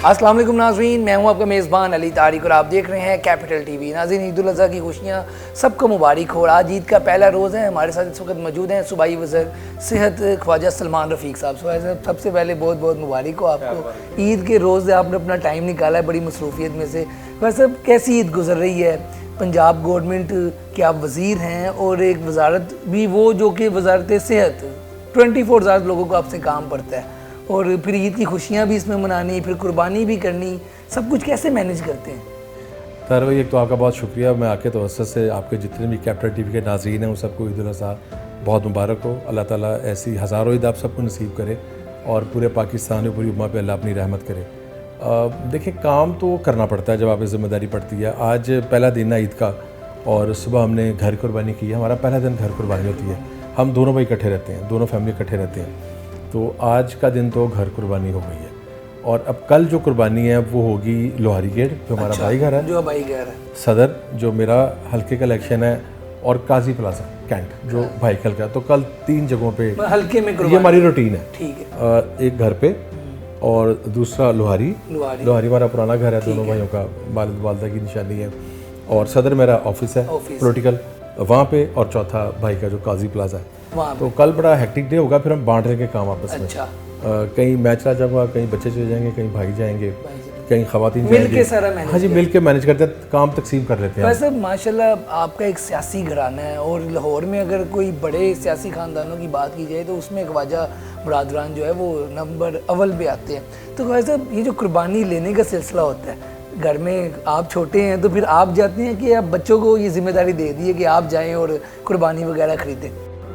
अस्सलाम वालेकुम नाज़रीन, मैं हूं आपका मेज़बान अली तारिक और आप देख रहे हैं कैपिटल टीवी। नाज़रीन, ईद उल अज़हा की खुशियाँ सबको मुबारक हो। आज ईद का पहला रोज़ है। हमारे साथ इस वक्त मौजूद हैं सूबाई वज़ीर सेहत ख्वाजा सलमान रफ़ीक साहब। सबसे पहले बहुत बहुत मुबारक हो आपको। ईद के रोज़ आपने अपना टाइम निकाला है बड़ी मसरूफियत में से। वैसे कैसी ईद गुजर रही है? पंजाब गवर्नमेंट के आप वज़ीर हैं और एक वजारत भी वो जो कि वजारत सेहत 24 लोगों को आपसे काम पड़ता है और फिर ईद की खुशियाँ भी इसमें मनानी, फिर कुर्बानी भी करनी, सब कुछ कैसे मैनेज करते हैं? तार भाई, एक तो आपका बहुत शुक्रिया। मैं आके तवज्जुह से आपके जितने भी कैपिटल टीवी के नाज़रीन हैं उन सबको ईद उल अज़हा बहुत मुबारक हो। अल्लाह ताला ऐसी हज़ारों ईद आप सबको नसीब करे और पूरे पाकिस्तान में पूरी उम्मा पे अल्लाह अपनी रहमत करे। देखिए, काम तो करना पड़ता है जब आप ज़िम्मेदारी पड़ती है। आज पहला दिन है ईद का और सुबह हमने घर कुर्बानी की है। हमारा पहला दिन घर कुर्बानी होती है। हम दोनों भाई इकट्ठे रहते हैं, दोनों फैमिली इकट्ठे रहते हैं। तो आज का दिन तो घर कुर्बानी हो गई है और अब कल जो कुर्बानी है वो होगी लोहारी गेट, जो हमारा भाई घर है, जो भाई घर है, सदर जो मेरा हल्के का इलेक्शन है, और काजी प्लाजा कैंट जो भाई कल का। तो कल 3 जगहों पे हल्के में ये हमारी रूटीन है। ठीक है। एक घर पे और दूसरा लोहारी हमारा पुराना घर है, दोनों भाइयों का वालिद वालदा की निशानी है। और सदर मेरा ऑफिस है पॉलिटिकल, वहाँ पे। और चौथा भाई का जो काजी प्लाजा है। तो कल बड़ा हेक्टिक डे होगा। फिर हम बांट रहे काम आपस में। कहीं मैं चला जाऊँगा, कहीं बच्चे चले जाएंगे, कहीं भाई जाएंगे, कहीं खवातीन जाएंगे। हाँ जी, मिल के मैनेज करते हैं, काम तकसीम कर लेते हैं। वैसे माशाल्लाह आपका एक सियासी घराना है और लाहौर में अगर कोई बड़े सियासी ख़ानदानों की बात की जाए तो उसमें ख्वाजा बरादरान जो है वो नंबर अव्वल पे आते हैं। तो वैसे ये जो कुर्बानी लेने का सिलसिला होता है, घर में आप छोटे हैं तो फिर आप जाते हैं कि आप बच्चों को ये जिम्मेदारी दे दी है कि आप जाएं और कुर्बानी वगैरह खरीदें?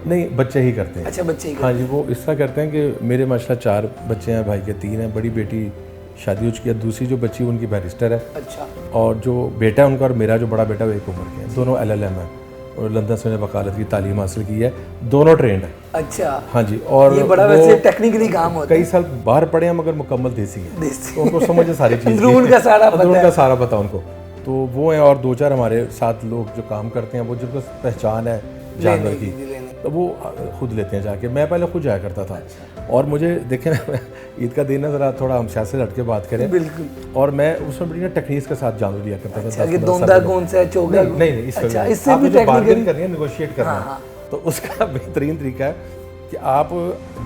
नहीं, बच्चे ही करते हैं। अच्छा, बच्चे ही हाँ जी, वो इस तरह करते हैं कि मेरे माशाल्लाह 4 बच्चे हैं, भाई के 3 हैं। बड़ी बेटी शादी हो चुकी है, दूसरी जो बच्ची उनकी बैरिस्टर है। अच्छा। और जो बेटा है उनका और मेरा जो बड़ा बेटा वो एक उम्र के हैं। दोनों LLM है और लंदन से उन्होंने वकालत की तालीम हासिल की है। दोनों ट्रेंड है। अच्छा। हाँ जी। और ये बड़ा वैसे टेक्निकली काम होता है। कई साल बाहर पढ़े हैं मगर मुकम्मल देसी हैं, तो उनको समझ सारी चीज़ अंदरून का सारा पता उनको। तो वो हैं। और 2-4 हमारे साथ लोग जो काम करते हैं, वो जिनको पहचान है जानवर की, तो वो खुद लेते हैं जाके। मैं पहले खुद जाया करता था। और मुझे देखें ईद का दिन है, ज़रा थोड़ा हम सियासत हट के बात करें। बिल्कुल। और मैं उसमें बड़ी टेक्निक्स के साथ जानवर लिया करता था। कि दोंदा कौन सा है, चोगा नहीं, इससे भी बार्गेन करनी है, नेगोशिएट करना है, तो उसका बेहतरीन तरीका है कि आप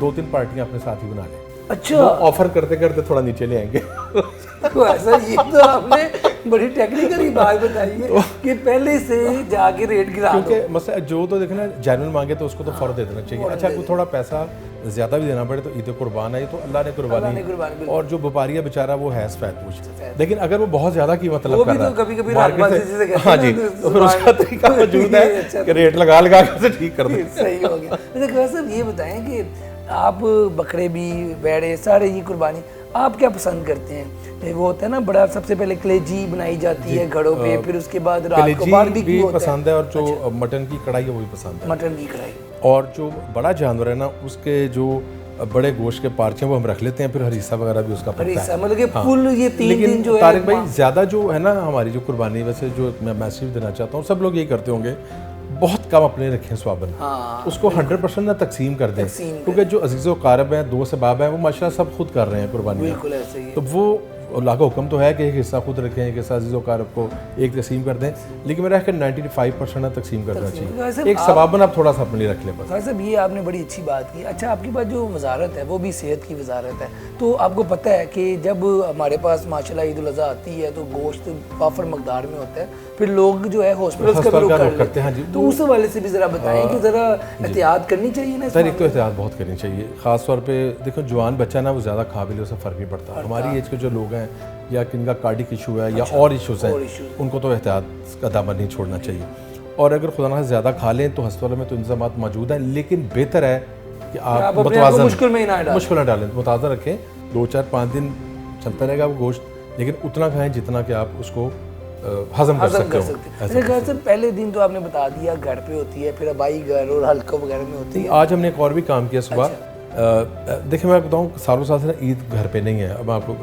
2-3 पार्टियां अपने साथ ही बना लें। अच्छा। वो ऑफर करते करते थोड़ा नीचे ले आएंगे। तो ऐसा, ये तो आपने बड़ी टेक्निकल बात बताई है कि पहले से जाके रेट गिरा दो। क्योंकि मसला जो तो देखना जेन्युइन मांगे तो उसको तो फौरन दे देना चाहिए। अच्छा, को थोड़ा पैसा ज़्यादा भी देना पड़े तो ईद कुर्बान है, तो अल्लाह ने कुर्बानी। और जो व्यापारी है बेचारा वो है सफेद पूछ, लेकिन अगर वो बहुत ज़्यादा कीमत तलब कर रहा है, कभी-कभी हाँ जी, तो फिर उसका तरीका मौजूद है कि रेट लगा के ठीक कर दे। सही हो गया। वैसे ये बताएं कि आप बकरे भी, भेड़े, सारे ये कुर्बानी आप क्या पसंद करते हैं? वो होता है ना बड़ा, सबसे पहले कलेजी बनाई जाती है घड़ों पे, फिर उसके बाद रात को बारबेक्यू होता है। पसंद है। और जो मटन की कढ़ाई है वो भी पसंद है। मटन की कढ़ाई। और जो बड़ा जानवर है ना, उसके जो बड़े गोश्त के पार्चे वो हम रख लेते हैं, फिर हरीसा वगैरह भी उसका पड़ता है। मतलब कि फुल ये 3 दिन जो है। तारिक भाई, ज़्यादा जो है ना हमारी जो कुर्बानी, वैसे जो मैं मैसेज देना चाहता हूँ, सब लोग यही करते होंगे, बहुत कम अपने रखें स्वाबन। उसको 100% ना तकसीम कर दें, क्योंकि जो अजीज़ो कारब हैं, दोस्त अहबाब हैं, वो माशाल्लाह सब खुद कर रहे हैं कुर्बानी। तो वो अल्लाह का हुक्म तो है कि एक हिस्सा खुद रखें, एक हिस्सा अजीज़ो कारब को एक तकसीम कर दें, लेकिन मेरा है कि 95% ना तकसीम करना चाहिए। एक सवाबन आप थोड़ा सा अपने लिए रख लें बस। साहब, ये आपने बड़ी अच्छी बात की। अच्छा, आपके पास जो वजारत है वो भी सेहत की वजारत है, तो आपको पता है कि जब हमारे पास माशाल्लाह ईद उल अज़हा आती है तो गोश्त वाफर मकदार में होता है, फिर लोग जो है हॉस्पिटल का रुख करते हैं। तो उस हवाले से भी ज़रा बताएं कि ज़रा एहतियात करनी चाहिए ना? सर, एक तो एहतियात बहुत करनी चाहिए। ख़ास तौर पे देखो, जवान बच्चा ना वो ज़्यादा खा भी ले, उससे फ़र्क नहीं पड़ता। हमारी एज के जो लोग हैं या किनका कार्डिक इशू है या और इशूज़ हैं, उनको तो एहतियात का दामन नहीं छोड़ना चाहिए। और अगर खुदा ना ज़्यादा खा लें तो अस्पतालों में तो इंतजाम मौजूद हैं, लेकिन बेहतर है कि आप मुतवाज़न मुश्किल ना डालें, मुतवाज़न रखें। 2-4-5 दिन चलता रहेगा वो गोश्त, लेकिन उतना खाएं जितना कि आप उसको हजम कर सकते हो। पहले दिन तो आपने बता दिया घर पे होती है, फिर अबाई घर और हल्का वगैरह में होती है। आज हमने एक और भी काम किया सुबह। देखिए, मैं बताऊँ, सालों साल से ईद घर पे नहीं है। अब आपको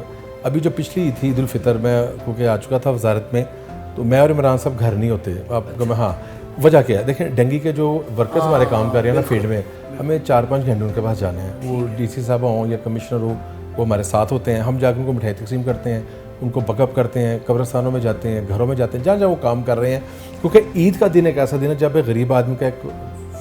अभी जो पिछली ईद थी ईद उल फितर में, क्योंकि आ चुका था वजारत में, तो मैं और इमरान साहब घर नहीं होते। आपको हाँ, वजह क्या है? देखें, डेंगी के जो वर्कर्स हमारे काम कर रहे हैं ना फील्ड में, हमें 4-5 घंटे उनके पास जाने हैं। वो DC साहब हों या कमिश्नर हो, वो हमारे साथ होते हैं, हम जाकर उनको मिठाई तकसीम करते हैं, उनको बकअप करते हैं, कब्रिस्तानों में जाते हैं, घरों में जाते हैं, जहाँ जहाँ वो काम कर रहे हैं, क्योंकि ईद का दिन एक ऐसा दिन है जब एक गरीब आदमी का एक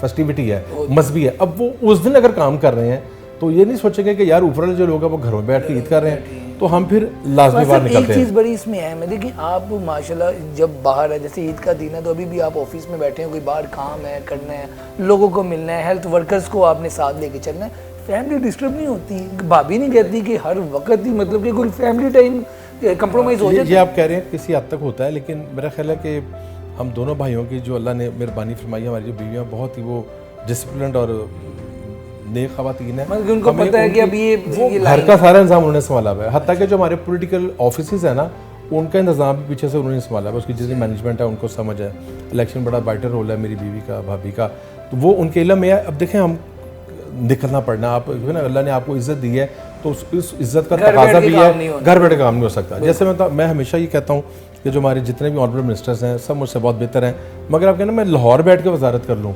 फेस्टिविटी है, मजहबी है। अब वो उस दिन अगर काम कर रहे हैं तो ये नहीं सोचेंगे कि यार ऊपर वाले जो लोग हैं वो घरों में बैठ के ईद कर रहे हैं, तो हम फिर लाजमी बाहर निकलते हैं। एक चीज़ बड़ी इसमें अहम है, देखिए आप माशाल्लाह जब बाहर है, जैसे ईद का दिन है तो अभी भी आप ऑफिस में बैठे हैं, कोई बाहर काम है, करना है, लोगों को मिलना है, हेल्थ वर्कर्स को आपने साथ लेके चलना है, फैमिली डिस्टर्ब नहीं होती। भाभी नहीं कहती कि हर वक्त ही मतलब कि कोई फैमिली टाइम कंप्रोमाइज़ हो जाए। ये आप कह रहे हैं किसी हद तक होता है, लेकिन मेरा ख्याल है कि हम दोनों भाइयों की जो अल्लाह ने मेहरबानी फरमाई, हमारी जो बीवियाँ बहुत ही वो डिसिप्लिन और नेक ख़वातीन है, मतलब उनको पता है कि अब ये घर का सारा इंतजाम उन्होंने संभाला हुआ है। हत्ता कि जो हमारे पॉलिटिकल ऑफिस है ना, उनका इंतजाम भी पीछे से उन्होंने संभाला है, उसकी जितनी मैनेजमेंट है उनको समझ है। इलेक्शन बड़ा वाइटल रोल है मेरी बीवी का, भाभी का, तो वो उनके इल्म में है। अब देखें हम निकलना पड़ना, आप ना अल्लाह ने आपको इज़्ज़त दी है तो उस इज़्ज़त का तकाजा भी है, घर बैठे काम नहीं हो सकता। जैसे मैं हमेशा ये कहता हूँ कि जो हमारे जितने भी ऑनरेबल मिनिस्टर्स हैं सब मुझसे बहुत बेहतर हैं, मगर आप कहना मैं लाहौर बैठ के वजारत कर लूँ,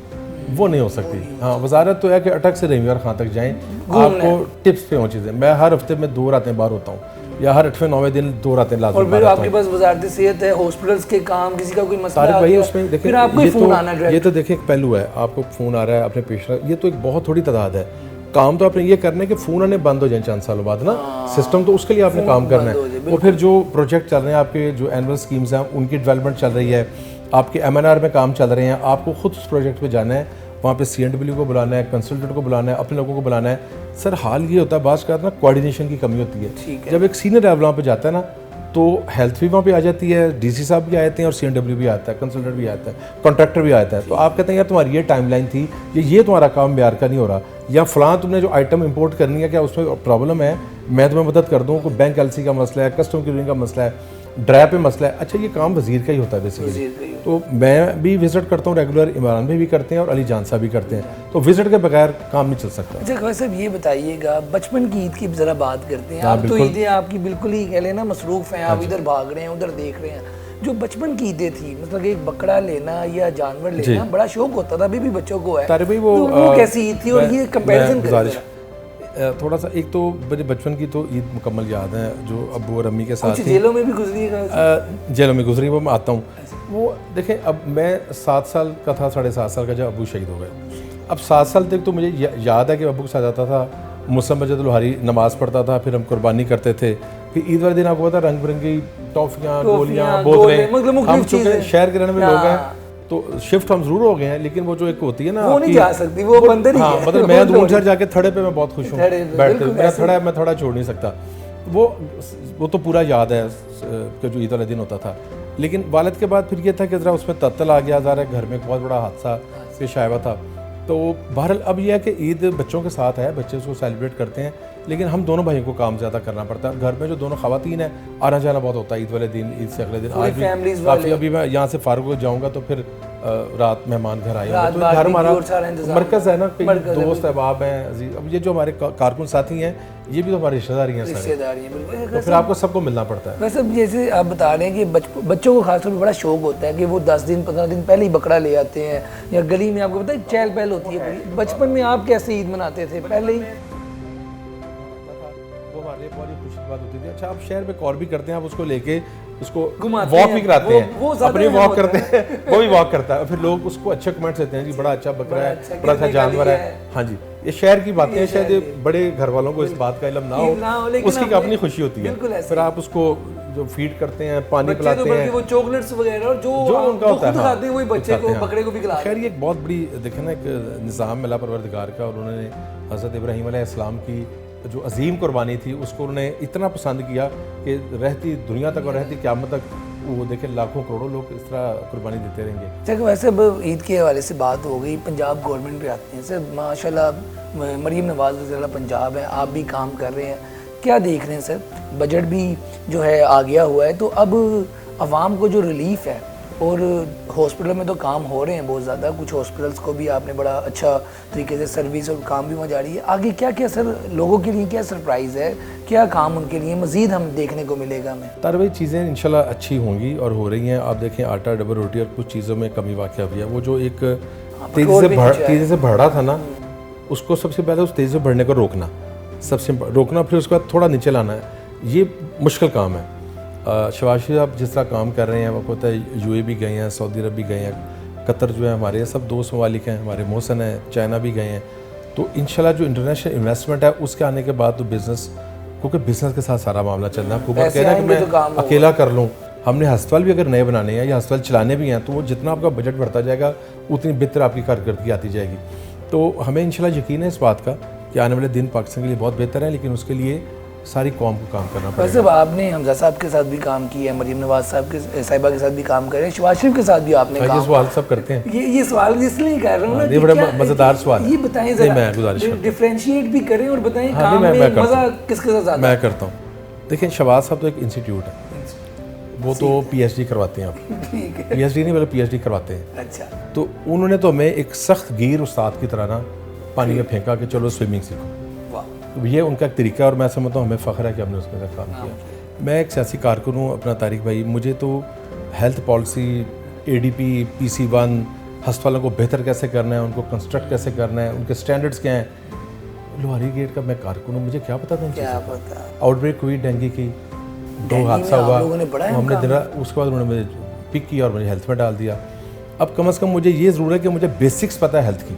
वो नहीं हो सकती। हाँ, वजारत तो है कि अटक से रविवार खां तक जाएँ, आपको टिप्स पे हो चीज़ें। मैं हर हफ्ते में 2 रातें बाहर होता हूँ, या हर 8वें-9वें दिन 2 रातें लाज़मी। और फिर आपके पास वजारत सेहत है, हॉस्पिटल्स के काम, किसी का कोई मसला तारिक भाई उसमें देखिए, फिर आपको फ़ोन आना ये तो देखिए एक पहलू है, आपको फ़ोन आ रहा है अपने पेशेंट, ये तो एक बहुत थोड़ी तादाद है। काम तो आपने ये करना है कि फ़ोन आने बंद हो जाए चंद सालों बाद ना, सिस्टम तो उसके लिए आपने काम करना है। और फिर जो प्रोजेक्ट चल रहे हैं आपके, जो एनुअल स्कीम्स हैं उनकी डेवलपमेंट चल रही है, आपके MNR में काम चल रहे हैं, आपको खुद उस प्रोजेक्ट पे जाना है, वहाँ पे CNW को बुलाना है, कंसल्टेंट को बुलाना है, अपने लोगों को बुलाना है। सर हाल ये होता है बात करते ना, कोऑर्डिनेशन की कमी होती है। जब एक सीनियर लेवल वहाँ पे जाता है ना, तो हेल्थ भी वहाँ पे आ जाती है, DC साहब भी आते हैं और CNW भी आता है, कंसल्टेंट भी आता है, कॉन्ट्रैक्टर भी आता है। तो आप कहते हैं यार तुम्हारी ये टाइमलाइन थी, ये तुम्हारा काम बिहार का नहीं हो रहा, या फलां तुमने जो आइटम इंपोर्ट करनी है क्या उसमें प्रॉब्लम है, मैं तुम्हें मदद कर दूँ। कोई बैंक LC का मसला है, कस्टम क्लियरिंग का मसला है, ड्राइव पे मसला है। अच्छा, ये काम वजीर का ही होता है बेसिकली। तो मैं भी विजिट करता हूँ रेगुलर, इमरान भाई भी करते हैं और अली जान साहब भी करते हैं, तो विजिट के बगैर काम नहीं चल सकता। अच्छा खैर साहब, ये बताइएगा बचपन की ईद की ज़रा बात करते हैं। आप तो ईदें आपकी बिल्कुल ही कह लेना मसरूफ़ हैं, आप इधर भाग रहे हैं उधर देख रहे हैं। जो बचपन की ईदें थी, मतलब एक बकरा लेना या जानवर लेना बड़ा शौक होता था, अभी भी बच्चों को है। तारे भाई वो कैसी ईद थी और ये कंपैरिजन करें थोड़ा सा। एक तो मुझे बचपन की तो ईद मुकम्मल याद है, जो अब्बू और अम्मी के साथ थी। जेलों में भी गुजरी है? जेलों में गुजरी, वो मैं आता हूँ। वो देखें, अब मैं 7 साल का था, 7.5 साल का, जब अब्बू शहीद हो गए। अब 7 साल तक तो मुझे याद है कि अब्बू के साथ आता था, मुसल्लम मस्जिद लोहारी नमाज़ पढ़ता था, फिर हम कुर्बानी करते थे। फिर ईद वाले दिन आपको पता रंग बिरंगी टॉफ़ियाँ, गोलियाँ, बोतलें। हम चूँकि शहर के रहने में लोग हैं तो शिफ्ट हम जरूर हो गए हैं, लेकिन वो जो एक होती है ना, वो नहीं जा सकती, वो बंदर ही है। हाँ, मतलब मैं दूर शहर जाके थड़े पे मैं बहुत खुश हूँ, बैठते मैं थड़ा छोड़ नहीं सकता। वो तो पूरा याद है कि जो ईद वाले दिन होता था। लेकिन वालिद के बाद फिर ये था कि ज़रा उसमें तत्तल आ गया, ज़रा घर में एक बहुत बड़ा हादसा पेश आया हुआ था। तो बहरहाल अब यह है कि ईद बच्चों के साथ है, बच्चे उसको सेलिब्रेट करते हैं, लेकिन हम दोनों भाइयों को काम ज़्यादा करना पड़ता है। घर में जो दोनों ख़वातीन हैं, आना जाना बहुत होता है ईद वाले दिन, ईद से अगले दिन। आज भी काफ़ी, अभी मैं यहाँ से फारूक हो जाऊँगा तो फिर रात मेहमान घर आए होंगे, तो घर हमारा मरकज़ है ना, कई दोस्त अहबाब हैं, अजीज। अब ये जो हमारे कारकुन साथी हैं, ये भी तो हमारे रिश्तेदारी हैं, तो फिर आपको सबको मिलना पड़ता है। वैसे जैसे आप बता रहे हैं कि बच्चों को खासतौर पर बड़ा शौक होता है कि वो 10 दिन 15 दिन पहले ही बकरा ले आते हैं, या गली में आपको पता है चहल पहल होती है पूरी। बचपन में आप कैसे ईद मनाते थे? पहले ही वो हमारे लिए बहुत खुशी की बात होती थी। अच्छा, आप शहर में कॉर भी करते हैं, आप उसको लेके उसको घुमाते वॉक भी कराते हैं, वो अपनी वॉक करते हैं, वो भी वॉक करता है, फिर लोग उसको अच्छे कमेंट्स देते हैं कि बड़ा अच्छा बकरा है, बड़ा अच्छा जानवर है। हाँ जी, ये शहर की बातें हैं, शायद बड़े घर वालों को इस बात का इल्म ना हो, उसकी अपनी खुशी होती है। फिर आप उसको जो फीड करते हैं, पानी पिलाते हैं, वो चॉकलेट्स वगैरह और जो उनका होता है खाते हैं वही बच्चे को, बकरे को भी खिलाते हैं। खैर ये एक बहुत बड़ी देखें ना एक निज़ाम अल्लाह परवरदिगार का, और उन्होंने हज़रत इब्राहीम अलैहिस्सलाम की जो अजीम कुर्बानी थी उसको उन्होंने इतना पसंद किया कि रहती दुनिया तक और रहती क़यामत तक वो देखें लाखों करोड़ों लोग इस तरह कुर्बानी देते रहेंगे। चलो, वैसे अब ईद के हवाले से बात हो गई, पंजाब गवर्नमेंट पे आते हैं सर। माशाल्लाह मरीम नवाज़ वज़ीर पंजाब है, आप भी काम कर रहे हैं, क्या देख रहे हैं सर? बजट भी जो है आ गया हुआ है, तो अब आवाम को जो रिलीफ है, और हॉस्पिटल में तो काम हो रहे हैं बहुत ज़्यादा, कुछ हॉस्पिटल्स को भी आपने बड़ा अच्छा तरीके से सर्विस और काम भी वहाँ जारी है। आगे क्या क्या सर लोगों के लिए क्या सरप्राइज़ है, क्या काम उनके लिए मज़ीद हम देखने को मिलेगा? हमें तार भाई चीज़ें इंशाल्लाह अच्छी होंगी और हो रही हैं। आप देखें आटा, डबल रोटी और कुछ चीज़ों में कमी वाक़या हुई है। वो जो एक तेज़ी से बढ़ रहा था ना, उसको सबसे पहले उस तेज़ी से बढ़ने को रोकना। सबसे रोकना, फिर उसके बाद थोड़ा नीचे लाना है, ये मुश्किल काम है। शहबाज शरीफ साहब जिस तरह काम कर रहे हैं, वो पता है यूएई भी गए हैं, सऊदी अरब भी गए हैं, कतर जो है हमारे सब दोस्त ममालिक हैं, हमारे मोहसन हैं, चाइना भी गए हैं। तो इंशाल्लाह जो इंटरनेशनल इन्वेस्टमेंट है उसके आने के बाद तो बिज़नेस, क्योंकि बिज़नेस के साथ सारा मामला चलना, हुकूमत कहना कि मैं अकेला कर लूँ। हमने हस्पताल भी अगर नए बनाने हैं या हस्पताल चलाने भी हैं, तो वो जितना आपका बजट बढ़ता जाएगा उतनी बेहतर आपकी कारकर्दगी आती जाएगी। तो हमें इंशाल्लाह यकीन है इस बात का कि आने वाले दिन पाकिस्तान के लिए बहुत बेहतर है, लेकिन उसके लिए सारी कौम को काम करना पड़ेगा। वैसे आपने हमजा साहब के साथ भी काम किया है, मरीम नवाज साहब के साहिबा के साथ भी काम कर रहे हैं, शहबाज शरीफ के साथ भी आपने काम। ये सवाल सब करते हैं, ये सवाल इसलिए कर रहा हूँ ना, ये बड़ा मज़ेदार सवाल है। ये बताएं जरा, मैं गुजारिश करता हूँ डिफरेंशिएट भी करें और बताएं हाँ, काम में मज़ा किसके साथ ज़्यादा? मैं करता हूँ। देखिए शहबाज साहब तो एक इंस्टीट्यूट है, वो तो पीएचडी करवाते हैं आप, पीएचडी नहीं बल्कि पीएचडी करवाते हैं। अच्छा, तो उन्होंने तो हमें एक सख्त गिर उस्ताद की तरह ना पानी में फेंका कि चलो स्विमिंग सीखो। तो ये उनका एक तरीका है और मैं समझता हूँ हमें फ़ख्र है कि हमने उसके साथ काम किया। मैं एक सियासी कारकुन हूँ अपना तारिक भाई, मुझे तो हेल्थ पॉलिसी, एडीपी, PC1, हस्पतालों को बेहतर कैसे करना है, उनको कंस्ट्रक्ट कैसे करना है, उनके स्टैंडर्ड्स क्या हैं, लोहारी गेट का मैं कारकुन हूँ, मुझे क्या पता था। क्या पता। आउटब्रेक हुई डेंगू की, 2 हादसा हुआ, हमने दिला, उसके बाद उन्होंने मुझे पिक किया और मुझे हेल्थ में डाल दिया। अब कम से कम मुझे ये ज़रूर है कि मुझे बेसिक्स पता है हेल्थ की।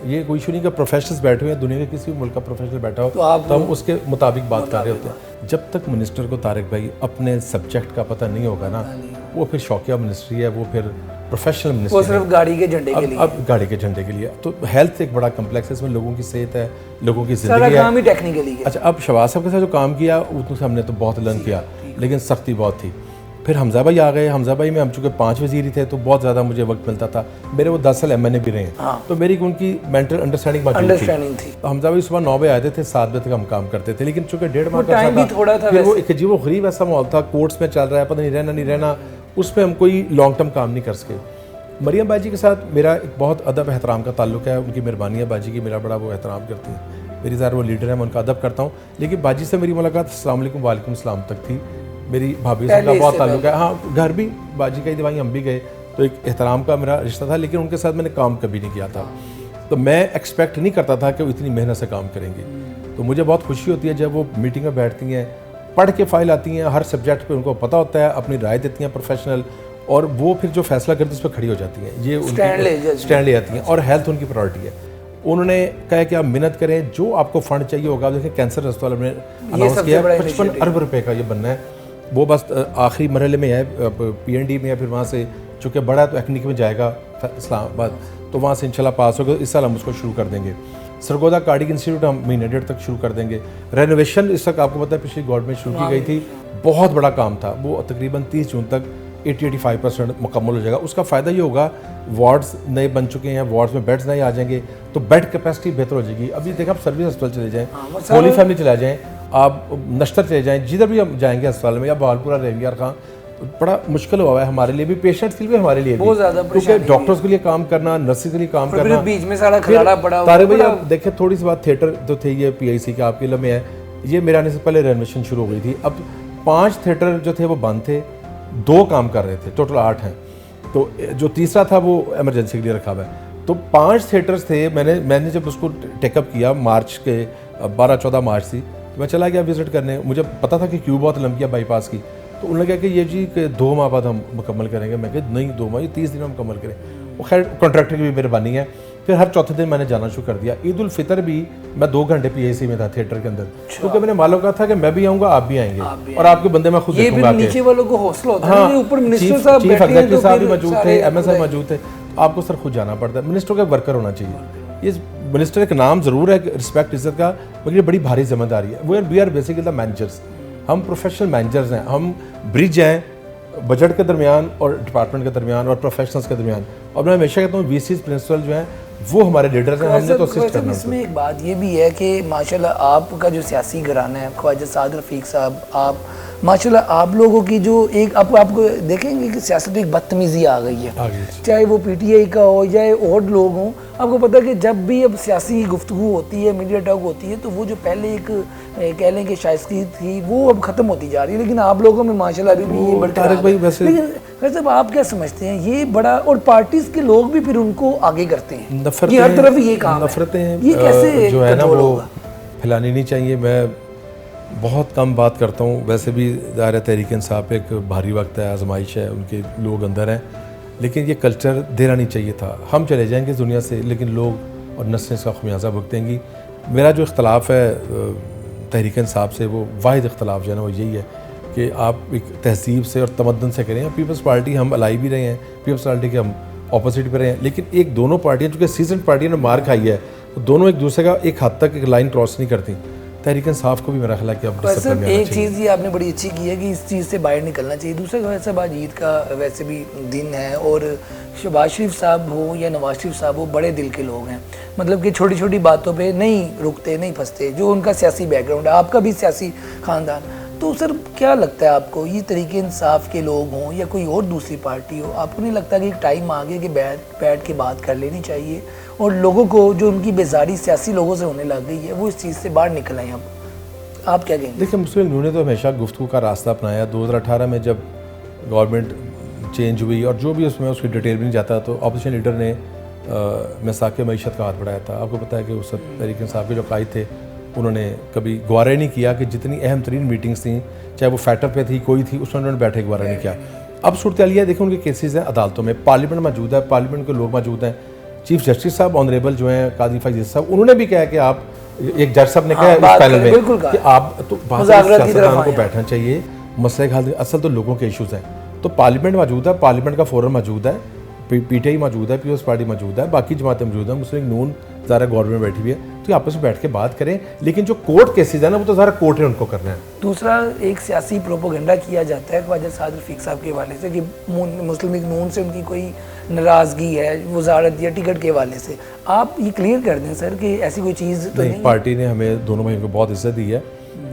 ये कोई इशू नहीं कि प्रोफेशनल्स बैठे हुए हैं, दुनिया के किसी भी मुल्क का प्रोफेशनल बैठा हो तो हम उसके मुताबिक बात कर रहे होते हैं। जब तक मिनिस्टर को तारिक भाई अपने सब्जेक्ट का पता नहीं होगा ना, वो फिर शौकिया मिनिस्ट्री है, वो फिर प्रोफेशनल मिनिस्ट्री, वो सिर्फ गाड़ी के झंडे के लिए। अब गाड़ी के झंडे के लिए तो हेल्थ एक बड़ा कम्प्लेक्स है, इसमें लोगों की सेहत है, लोगों की सारा जिंदगी काम ही टेक्निकली है। अच्छा, अब शहबाज साहब के साथ जो काम किया उसमें हमने तो बहुत लर्न किया, लेकिन सख्ती बहुत थी। फिर हमजा भाई आ गए, हमजा भाई में हम चूँकि 5 वज़ीर ही थे तो बहुत ज़्यादा मुझे वक्त मिलता था। मेरे वो 10 साल MNA भी रहे, तो मेरी उनकी मेंटल अंडरस्टैंडिंग थी। हमजा भाई सुबह 9 बजे आते थे, 7 बजे तक हम काम करते थे, लेकिन चूँकि 1.5 माह का टाइम भी थोड़ा था, वो एक अजीब गरीब ऐसा माहौल था, कोर्ट्स में चल रहा है, पता नहीं रहना नहीं रहना, उसमें हम कोई लॉन्ग टर्म काम नहीं कर सके। मरियम बाजी के साथ मेरा एक बहुत अदब एहतराम का ताल्लुक है, उनकी मेहरबानी है, बाजी की मेरा बड़ा वो एहतराम करती हैं, मेरी ज़ाहिर वो लीडर है, मैं उनका अदब करता हूँ। लेकिन बाजी से मेरी मुलाकात अस्सलाम वालेकुम वालेकुम सलाम तक थी, मेरी भाभी से उनका बहुत ताल्लुक है। हाँ, घर भी बाजी का ही दवाई हम भी गए, तो एक एहतराम का मेरा रिश्ता था, लेकिन उनके साथ मैंने काम कभी नहीं किया था। तो मैं एक्सपेक्ट नहीं करता था कि वो इतनी मेहनत से काम करेंगे। तो मुझे बहुत खुशी होती है जब वो मीटिंग में बैठती हैं, पढ़ के फाइल आती हैं, हर सब्जेक्ट पे उनको पता होता है, अपनी राय देती हैं प्रोफेशनल, और वो फिर जो फैसला करती है उस पर खड़ी हो जाती हैं, ये स्टैंड ले जाती हैं, और हेल्थ उनकी प्रायोरिटी है। उन्होंने कहा कि आप मेहनत करें, जो आपको फंड चाहिए होगा। देखिए कैंसर अस्पताल में अनाउंस किया 55 अरब रुपए का ये बनना है, वो बस आखिरी मरहले में है, PND में है, फिर वहाँ से चूँकि बड़ा है तो एक्निक में जाएगा इस्लामाबाद, तो वहाँ से इंशाल्लाह पास होगा, इस साल हम उसको शुरू कर देंगे। सरगोदा कार्डिक इंस्टीट्यूट हम महीने 1.5 तक शुरू कर देंगे। रेनोवेशन इस तक आपको पता है पिछली गवर्नमेंट शुरू की गई थी, बहुत बड़ा काम था, वो तकरीबन 30 जून तक 80-85% मुकम्मल हो जाएगा। उसका फ़ायदा ये होगा, वार्ड्स नए बन चुके हैं, वार्ड्स में बेड्स नए आ जाएंगे, तो बेड कैपेसिटी बेहतर हो जाएगी। अभी देखा आप सर्विस अस्पताल चले जाएँ, होली फैमिली चला जाएँ, आप नश्तर चले जाएँ, जिधर भी हम जाएंगे अस्पताल में, या बहालपुरा रेवियार खां, तो बड़ा मुश्किल हुआ है हमारे लिए भी, पेशेंट्स के लिए भी, हमारे लिए भी, क्योंकि डॉक्टर्स के लिए काम करना, नर्सेज के लिए काम करना, बीच में सारा खिलाड़ा पड़ा। तारे भैया देखिए थोड़ी सी बात, थिएटर जो थे ये PIC के आपके लम्हे है, ये मेरे आने से पहले रेनोवेशन शुरू हो गई थी। अब 5 थिएटर जो थे वो बंद थे, 2 काम कर रहे थे, टोटल 8 हैं, तो जो तीसरा था वो इमरजेंसी के लिए रखा हुआ है। तो 5 थिएटर्स थे, मैंने जब उसको टेकअप किया, मार्च के 12-14 मार्च थी, तो मैं चला गया विजिट करने। मुझे पता था कि क्यू बहुत लंबी है बाईपास की, तो उन्होंने कहा कि ये जी कि 2 माह बाद हम मुकम्मल करेंगे। मैं कहा नहीं 2 माह, ये 30 दिन में मुकम्मल करें। वो खैर कॉन्ट्रैक्टर की भी मेहरबानी है। फिर हर चौथे दिन मैंने जाना शुरू कर दिया। ईद उल फितर भी मैं 2 घंटे PIC में था थिएटर के अंदर, क्योंकि मैंने मालूम कहा था कि मैं भी आऊँगा, आप भी आएंगे, और आपके बंदे मैं खुद देखूंगा। नीचे वालों को हौसला होता है। हाँ, ऊपर मिनिस्टर साहब चीफ एग्जीक्यूटिव साहब भी मौजूद थे, MSI मौजूद थे, आपको सर खुद जाना पड़ता है। मिनिस्टर का वर्कर होना चाहिए। ये मिनिस्टर एक नाम ज़रूर है, रिस्पेक्ट इज्जत का, मगर ये बड़ी भारी जिम्मेदारी है। We are basically the managers, हम प्रोफेशनल मैनेजर्स हैं, हम ब्रिज हैं बजट के दरमियान और डिपार्टमेंट के दरमियान और प्रोफेशनल्स के दरमियान। और मैं हमेशा कहता हूँ VCs प्रिंसिपल जो हैं वो हमारे लीडर्स हैं, हमने तो असिस्ट करना है। इसमें एक बात ये भी है कि माशाल्लाह आपका जो सियासी घराना है, ख्वाजा साद रफ़ीक साहब, आप माशाल्लाह आप लोगों की जो एक आपको देखेंगे कि सियासत में एक बदतमीज़ी आ गई है, चाहे वो PTI का हो या और लोग हों। आपको पता है कि जब भी अब सियासी गुफ्तगू होती है, मीडिया टॉक होती है, तो वो जो पहले एक कह लें कि शाइस्ती थी वो अब ख़त्म होती जा रही है। लेकिन आप लोगों में माशाल्लाह अभी भी ये बढ़ता है। लेकिन वैसे आप क्या समझते हैं ये बड़ा, और पार्टीज के लोग भी फिर उनको आगे करते हैं, ये हर तरफ ये काम नफरतें ये कैसे जो है ना वो फैलानी नहीं चाहिए। मैं बहुत कम बात करता हूँ, वैसे भी ज़ाहिर तहरीक इंसाफ एक भारी वक्त है, आजमाइश है, उनके लोग अंदर हैं, लेकिन ये कल्चर देना नहीं चाहिए था। हम चले जाएंगे इस दुनिया से, लेकिन लोग और नस्लें इसका खमियाजा भुगतेंगी। मेरा जो इख्तलाफ है तहरीक इंसाफ से, वो वाहिद इख्तलाफ जो है ना वो यही है कि आप एक तहजीब से और तमद्दन से करें। पीपल्स पार्टी हम अलाई भी रहे हैं, पीपल्स पार्टी के हम ऑपोजिट पे रहे हैं, लेकिन एक दोनों पार्टियाँ चूँकि सीजन पार्टियों ने मार खाई है, तो दोनों एक दूसरे का एक हद तक एक लाइन क्रॉस नहीं करती। तहरीक इंसाफ को भी मेरा ख्याल है कि अब डिसिप्लिन में आना एक चाहिए। चीज़ ये आपने बड़ी अच्छी की है कि इस चीज़ से बाहर निकलना चाहिए। दूसरा वैसे आज ईद का वैसे भी दिन है, और शहबाज शरीफ साहब हो या नवाज शरीफ साहब हो, बड़े दिल के लोग हैं। मतलब कि छोटी छोटी बातों पे नहीं रुकते, नहीं फंसते, जो उनका सियासी बैकग्राउंड है, आपका भी सियासी ख़ानदान। तो सर क्या लगता है आपको, ये तरीके इंसाफ के लोग हों या कोई और दूसरी पार्टी हो, आपको नहीं लगता कि एक टाइम आ गया कि बैठ के बात कर लेनी चाहिए और लोगों को जो उनकी बेजारी सियासी लोगों से होने लग गई है वो इस चीज़ से बाहर निकल आए? आप क्या कहेंगे? देखिए, मुस्लिम लीग ने तो हमेशा गुफ्तगू का रास्ता अपनाया। 2018 में जब गवर्नमेंट चेंज हुई और जो भी उसमें उसकी डिटेल भी नहीं जाता, तो अपोजिशन लीडर ने मिसाक मईशत का हाथ बढ़ाया था। आपको पता है कि उस तहरीक इंसाफ के जो कायद थे, उन्होंने कभी गवारा नहीं किया कि जितनी अहम तरीन मीटिंग्स थी, चाहे वो फैक्टर पे थी कोई थी, उसमें उन्होंने बैठे गवारा नहीं किया। अब सूरत हाल है, देखो उनके केसेस हैं अदालतों में, पार्लियामेंट मौजूद है, पार्लियामेंट के लोग मौजूद हैं, चीफ जस्टिस साहब ऑनरेबल जो हैं काजी फैज़ साहब, उन्होंने भी कहा कि आप, एक जज साहब ने कहा है उस पैनल में कि आप तो सियासतदानों को बैठना चाहिए, मसले का हल। असल तो लोगों के इशूज़ हैं, तो पार्लियामेंट मौजूद है, पार्लियामेंट का फोरम मौजूद है, पीटीआई मौजूद है, पीपल्स पार्टी मौजूद है, बाकी जमातें मौजूद हैं, मुस्लिम नून ज़रा गवर्नमेंट बैठी हुई है, तो ये आपस में बैठ के बात करें। लेकिन जो कोर्ट केसेस है ना, वो तो ज़रा कोर्ट ने उनको करना है। दूसरा, एक सियासी प्रोपोगंडा किया जाता है ख्वाजा साद रफीक साहब के हवाले से कि मुस्लिम लीग नून से उनकी कोई नाराज़गी है वजारत या टिकट के हवाले से। आप ये क्लियर कर दें सर कि ऐसी कोई चीज़ तो नहीं। पार्टी ने हमें दोनों भाइयों को बहुत इज्जत दी है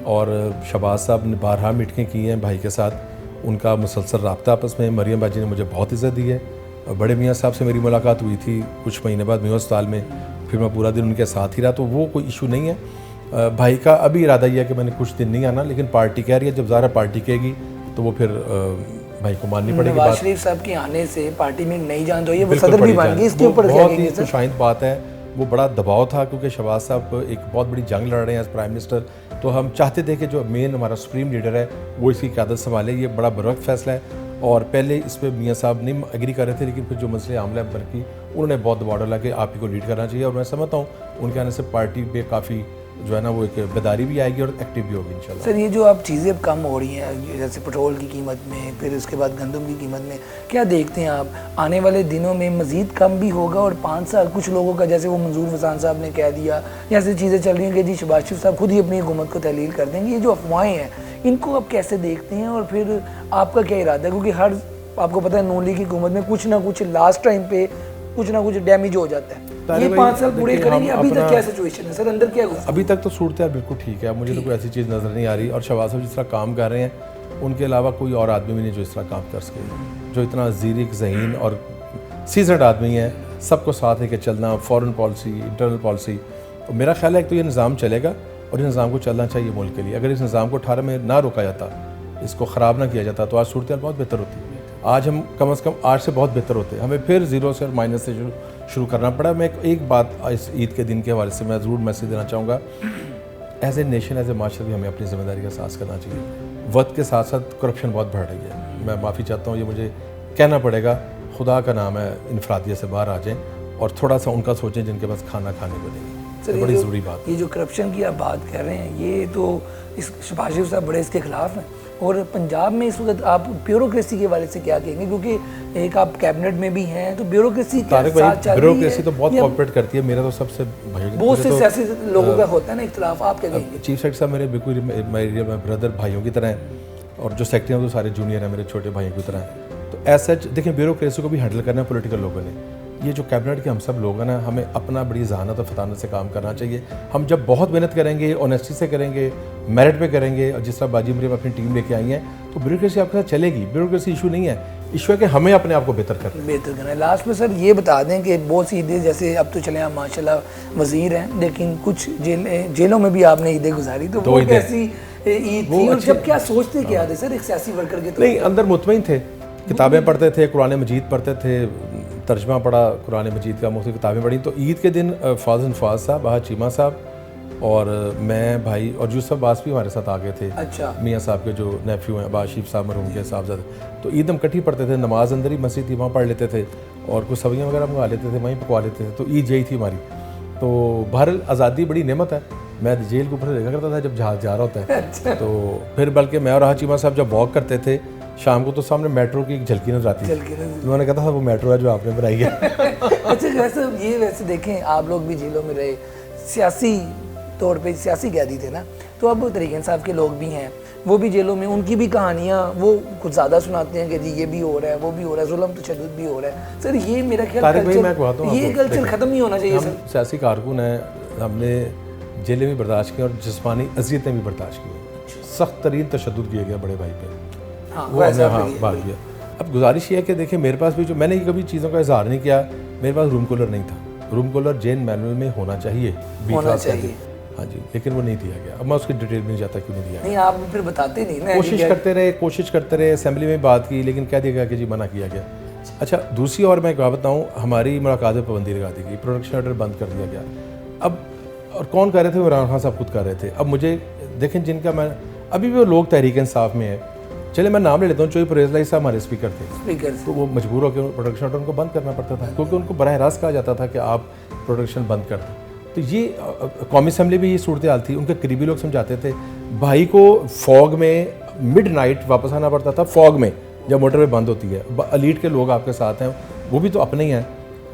और शहबाज साहब ने बारहा मीटिंगें की हैं भाई के साथ, उनका मुसलसल रब्ता आपस में। मरियम बाजी ने मुझे बहुत इज्जत दी है। बड़े मियाँ साहब से मेरी मुलाकात हुई थी कुछ महीने बाद मियाँ अस्पताल में, फिर मैं पूरा दिन उनके साथ ही रहा, तो वो कोई इशू नहीं है। भाई का अभी इरादा यह है कि मैंने कुछ दिन नहीं आना, लेकिन पार्टी कह रही है, जब ज़ाहिर पार्टी कहेगी तो वो फिर भाई को माननी पड़ेगी। नवाज शरीफ साहब के आने से पार्टी में नई जान तो ये वो सदर भी बन गई, इसके ऊपर क्या बहुत ही खुशाइंद बात है। वो बड़ा दबाव था क्योंकि शहबाज साहब एक बहुत बड़ी जंग लड़ रहे हैं एज प्राइम मिनिस्टर, तो हम चाहते थे कि जो मेन हमारा सुप्रीम लीडर है वो इसकी क़यादत संभाले। ये बड़ा बरवक्त फैसला है और पहले इस पर मियाँ साहब नहीं एग्री कर रहे थे, लेकिन फिर जो मसले आमला बल्कि उन्होंने बहुत दबाव डाला कि आप ही को लीड करना चाहिए। और मैं समझता हूँ उनके आने से पार्टी पे काफ़ी जो है ना वो एक बेदारी भी आएगी और एक्टिव भी होगी इंशाल्लाह। सर, ये जो अब चीज़ें कम हो रही हैं, जैसे पेट्रोल की कीमत में, फिर उसके बाद गंदम की कीमत में, क्या देखते हैं आप आने वाले दिनों में मज़ीद कम भी होगा? और 5 साल कुछ लोगों का, जैसे वो मंजूर हसन साहब ने कह दिया, ऐसी चीज़ें चल रही हैं कि जी शहबाज शरीफ साहब खुद ही अपनी हुकूमत को तहलील कर देंगे, ये जो अफवाहें हैं इनको आप कैसे देखते हैं? और फिर आपका क्या इरादा है? क्योंकि हर, आपको पता है नून लीग की हुकूमत में कुछ ना कुछ लास्ट टाइम पे कुछ ना कुछ डैमेज हो जाता है। ये 5 साल पूरे करेंगे, अभी तक क्या सिचुएशन है सर, अंदर क्या गुजरा? अभी तक तो सूरत हाल बिल्कुल ठीक है, मुझे तो कोई ऐसी चीज़ नज़र नहीं आ रही। और शहबाज साहब जिस तरह काम कर रहे हैं, उनके अलावा कोई और आदमी भी नहीं जो इस तरह काम कर सके, जो इतना ज़ीरिक ज़हीन और सीजनड आदमी है, सबको साथ लेके चलना, फॉरेन पॉलिसी, इंटरनल पॉलिसी। तो मेरा ख्याल है कि तो ये निज़ाम चलेगा और इस निज़ाम को चलना चाहिए मुल्क के लिए। अगर इस निज़ाम को 18 में ना रोका जाता, इसको ख़राब ना किया जाता, तो आज सूरत हाल बहुत बेहतर होती। आज हम कम से कम आज से बहुत बेहतर होते। हमें फिर ज़ीरो से और माइनस से शुरू करना पड़ा। मैं एक बात इस ईद के दिन के हवाले से मैं ज़रूर मैसेज देना चाहूँगा, as a nation, as a माशरा भी हमें अपनी ज़िम्मेदारी का एहसास करना चाहिए। वक्त के साथ साथ करप्शन बहुत बढ़ रही है। मैं माफ़ी चाहता हूँ, ये मुझे कहना पड़ेगा, खुदा का नाम है, इनफरादियत से बाहर आ जाएँ और थोड़ा सा उनका सोचें जिनके पास खाना खाने को नहीं। बड़ी ज़रूरी बात। ये जो करप्शन की आप बात कर रहे हैं, ये तो इस शहबाज शरीफ साहब बड़े इसके खिलाफ हैं। और पंजाब में इस वक्त आप ब्यूरोक्रेसी के हवाले से क्या कहेंगे? क्योंकि एक आप कैबिनेट में भी हैं, तो ब्यूरोक्रेसी के साथ चल रही है। ब्यूरोक्रेसी तो बहुत कोऑपरेट करती है। मेरा तो सबसे बहुत से सियासी लोगों का होता है ना इख्तिलाफ, आप क्या कहेंगे? चीफ सेक्रेटरी साहब मेरे बिल्कुल मेरे ब्रदर भाइयों की तरह हैं और जो सेक्रेटरी हैं वो सारे जूनियर हैं, मेरे छोटे भाइयों की तरह हैं। तो एज सच देखिए, ब्यूरोक्रेसी को भी हैंडल करना है पॉलिटिकल लोगों ने। ये जो कैबिनेट के हम सब लोग हैं ना, हमें अपना बड़ी जहानत और फतानत से काम करना चाहिए। हम जब बहुत मेहनत करेंगे, ऑनेस्टी से करेंगे, मेरिट पे करेंगे, और जिस तरह बाजी मरियम अपनी टीम लेके आई हैं, तो ब्यूरोक्रेसी आपके साथ चलेगी। ब्यूरोक्रेसी इशू नहीं है, इशू है कि हमें अपने आप को बेहतर करना है। लास्ट में सर ये बता दें कि बहुत सी ईदें, जैसे अब तो चले आप माशाल्लाह वज़ीर हैं, लेकिन कुछ जेलों में भी आपने ईदें गुजारी, तो वो कैसी ईद थी और जब क्या सोचते क्या थे सर एक सियासी वर्कर के? नहीं, अंदर मुतमईन थे, किताबें पढ़ते थे, कुरान मजीद पढ़ते थे, तर्जमा पढ़ा कुरान मजीद का, मुख्तलिफ किताबें पढ़ी। तो ईद के दिन फाज़ साहब, चीमा साहब, और मैं भाई और यूसुफ अब्बास भी हमारे साथ आ गए थे। अच्छा। मियाँ साहब के जो नेफ्यू हैं अब्बास शीफ साहब मरहूम के साहबजादे, तो ईद हम इकट्ठी पढ़ते थे, नमाज अंदर ही मस्जिद थी वहाँ पढ़ लेते थे और कुछ सब्जियाँ वगैरह मंगा लेते थे, वहीं पकवा लेते थे। तो ईद यही थी हमारी। तो बहरहाल आज़ादी बड़ी नेमत है। मैं जेल के ऊपर से देखा करता था जब जहाज जा रहा होता है। अच्छा। तो फिर बल्कि मैं और चीमा साहब जब वॉक करते थे शाम को तो सामने मेट्रो की एक झलकी नजर आती थी। उन्होंने कहा था वो मेट्रो है जो आपने बनाई है। अच्छा, वैसे देखें आप लोग भी जेलों में रहे, सियासी तौर पे सियासी कैदी थे ना, तो अब तरीक़ इंसाफ के लोग भी हैं, वो भी जेलों में, उनकी भी कहानियाँ वो कुछ ज़्यादा सुनाते हैं कि जी ये भी हो रहा है, वो भी हो रहा है, जुल्म तशद्दुद भी हो रहा है। सर ये मेरा ख्याल ये कल्चर ख़त्म नहीं होना चाहिए। सर सियासी कारकुन है, हमने जेलें भी बर्दाश्त की और जिस्मानी अजियतें भी बर्दाश्त की, सख्त तरीन तशद्दुद किया गया बड़े भाई पे। वो हमने भाग गया। अब गुजारिश ये है कि देखिए मेरे पास भी जो मैंने कभी चीज़ों का इजहार नहीं किया, मेरे पास रूम कूलर नहीं था। रूम कूलर जेल मैनुअल में होना चाहिए, हाँ जी, लेकिन वो नहीं दिया गया। अब मैं उसकी डिटेल में नहीं जाता क्यों नहीं दिया। नहीं आप फिर बताते नहीं ना। कोशिश करते रहे, असेंबली में बात की, लेकिन कह दिया गया कि जी मना किया गया। अच्छा, दूसरी और मैं क्या बताऊँ, हमारी मुलाकात में पाबंदी लगा दी गई, प्रोडक्शन ऑर्डर बंद कर दिया गया। अब और कौन कर रहे थे? इमरान खान साहब खुद कर रहे थे। अब मुझे देखें जिनका मैं अभी भी वो लोग तहरीक इंसाफ में है, चले मैं नाम ले लेता हूँ, चोई परवेज़ लाई साहब हमारे स्पीकर थे, तो वो मजबूर होकर प्रोडक्शन ऑर्डर उनको बंद करना पड़ता था, क्योंकि उनको बराह रास्त कहा जाता था कि आप प्रोडक्शन बंद कर दें। तो ये कौमी असम्बली में ये सूरत हाल थी। उनके करीबी लोग समझाते थे, भाई को फॉग में मिडनाइट वापस आना पड़ता था, फॉग में जब मोटरवे बंद होती है। अलीट के लोग आपके साथ हैं, वो भी तो अपने ही हैं।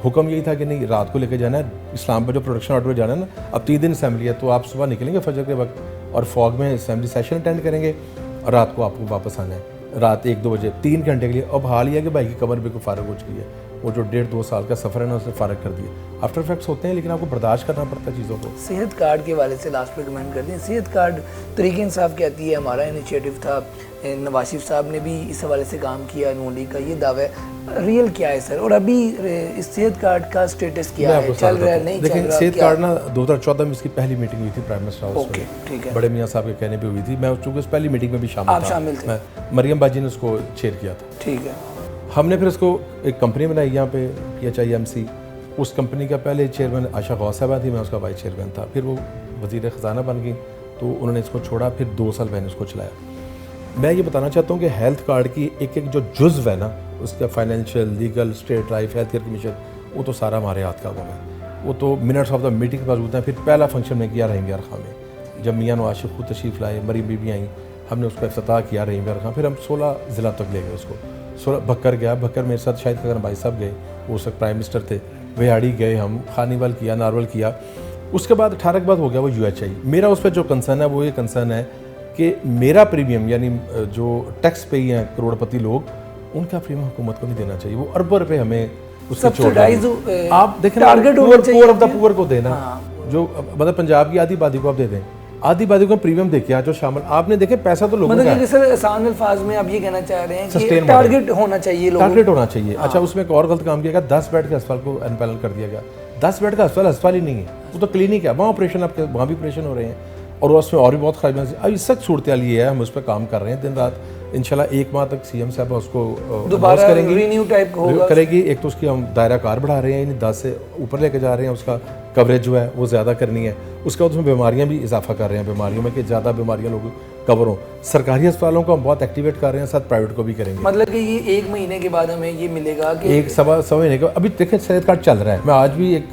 हुक्म यही था कि नहीं रात को लेके जाना है, इस्लाम पर जो प्रोडक्शन ऑर्डर जाना है ना, अब 3 दिन असम्बली है, तो आप सुबह निकलेंगे फजर के वक्त और फॉग में असम्बली सेशन अटेंड करेंगे और रात को आपको वापस आना है, रात 1-2 बजे 3 घंटे के लिए। अब हाल ही है कि भाई की कमर बिल्कुल फारग हो चुकी है, वो जो 1.5-2 साल का सफ़र है ना उसने फारग कर दिया। आफ्टर इफेक्ट्स होते हैं, लेकिन आपको बर्दाश्त करना पड़ता है चीज़ों को। सेहत कार्ड के हवाले से लास्ट पे कमेंट कर दें। सेहत कार्ड तरीक़ इंसाफ कहती है, हमारा इनिशिएटिव था, नवाज शरीफ साहब ने भी इस हवाले से काम किया, नून लीग का ये दावा है, रियल क्या है सर? और अभी इस सेहत कार्ड का स्टेटस क्या है, चल रहा है नहीं चल रहा? देखिए सेहत कार्ड ना 2014 में इसकी पहली मीटिंग हुई थी प्राइम मिनिस्टर हाउस में, ठीक है, बड़े मियाँ साहब के कहने पे हुई थी। मैं चूँकि उस पहली मीटिंग में भी शामिल था, मरियम बाजी ने उसको चेयर किया था। ठीक है। हमने फिर उसको एक कंपनी बनाई यहाँ पे PHIMC, उस कंपनी का पहले चेयरमैन आशा गौस साहबा थी, मैं उसका वाइस चेयरमैन था। फिर वो वज़ीर ख़जाना बन गई, तो उन्होंने इसको छोड़ा, फिर 2 साल मैंने उसको चलाया। मैं ये बताना चाहता हूँ कि हेल्थ कार्ड की एक जो जुज़्व है ना, उसका financial, legal, state life, health care commission, वो तो सारा हमारे हाथ का हुआ है। वो तो मिनट्स ऑफ द मीटिंग के पास होता है। फिर पहला फंक्शन में किया रहीम यार खां में, जब मियाँ नवाज शरीफ खुद तशरीफ़ लाए, मरीम बीबी आई, हमने उसका इफ्तिताह किया रहीम यार खां। फिर हम 16 ज़िला तक ले गए उसको। 16 भक्कर गया, भक्कर मेरे साथ शाहिद खगन भाई साहब गए, वो उस वक्त प्राइम मिनिस्टर थे। वेहाड़ी गए हम, खानीवाल किया, नारवल किया। उसके बाद 18 के बाद हो गया वो UHI। मेरा उस पर जो कंसर्न है वो ये कंसर्न है कि मेरा प्रीमियम, यानी जो टैक्स पे ही हैं करोड़पति लोग, उनका प्रीमियम हुकूमत को नहीं देना चाहिए। वो अरबों रुपये हमें उससे छोड़, आप देखें पुअर ऑफ द पुअर को देना, जो मतलब पंजाब की आधी आबादी को आप दे दें, आधी आबादी को प्रीमियम देके आज जो शामिल, आपने देखे पैसा तो लोगों का मतलब सर आसान अल्फाज में आप ये कहना चाह रहे हैं कि टारगेट होना चाहिए, टारगेट होना चाहिए। अच्छा, उसमें एक और गलत काम किया गया, 10 बेड के अस्पताल को अनपैनल कर दिया गया। 10 बेड का अस्पताल ही नहीं है, वो तो क्लिनिक है, वहाँ ऑपरेशन आपके वहाँ भी ऑपरेशन हो रहे हैं, और उसमें और भी बहुत खराबियाँ। अब इस सख्त सूरत हाल ये है, हम उस पर काम कर रहे हैं दिन रात। इंशाल्लाह 1 माह तक CM साहब उसको दोबारा रिन्यू टाइप करेगी। एक तो उसकी हम दायरा कार बढ़ा रहे हैं, यानी 10 से ऊपर लेके जा रहे हैं, उसका कवरेज जो है वो ज़्यादा करनी है। उसके बाद उसमें बीमारियाँ भी इजाफा कर रहे हैं, बीमारियों में कि ज़्यादा बीमारियाँ लोग कवर हों। सरकारी अस्पतालों को हम बहुत एक्टिवेट कर रहे हैं, साथ प्राइवेट को भी करेंगे। मतलब कि ये 1 महीने के बाद हमें ये मिलेगा कि 1 सवा महीने का। अभी देखें सेहत कार्ड चल रहा है, मैं आज भी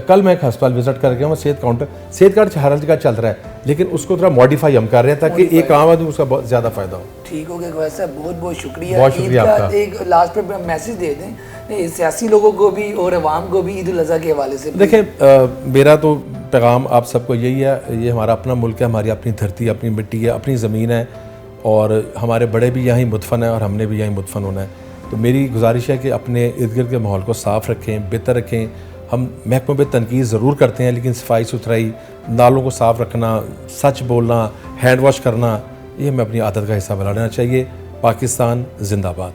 कल मैं एक अस्पताल विजिट करके हूँ, सेहत कार्ड हर जगह चल रहा है, लेकिन उसको थोड़ा मॉडिफाई हम कर रहे हैं ताकि एक आम आदमी उसका बहुत ज़्यादा फ़ायदा हो। ठीक हो गया वैसे, बहुत बहुत शुक्रिया। बहुत शुक्रिया आपका। एक लास्ट पे मैसेज दे दें सियासी लोगों को भी और अवाम को भी ईद उल अज़हा के हवाले से। देखें मेरा तो पैगाम आप सबको यही है, ये हमारा अपना मुल्क है, हमारी अपनी धरती, अपनी मिट्टी है, अपनी ज़मीन है, और हमारे बड़े भी यहाँ मुदफन है और हमने भी यहाँ मुदफन होना है। तो मेरी गुजारिश है कि अपने इर्द गिर्द के माहौल को साफ़ रखें, बेहतर रखें। हम महकमे पे तनकीद ज़रूर करते हैं, लेकिन सफाई सुथराई, नालों को साफ़ रखना, सच बोलना, हैंड वॉश करना, ये हमें अपनी आदत का हिस्सा बनाना चाहिए। पाकिस्तान जिंदाबाद।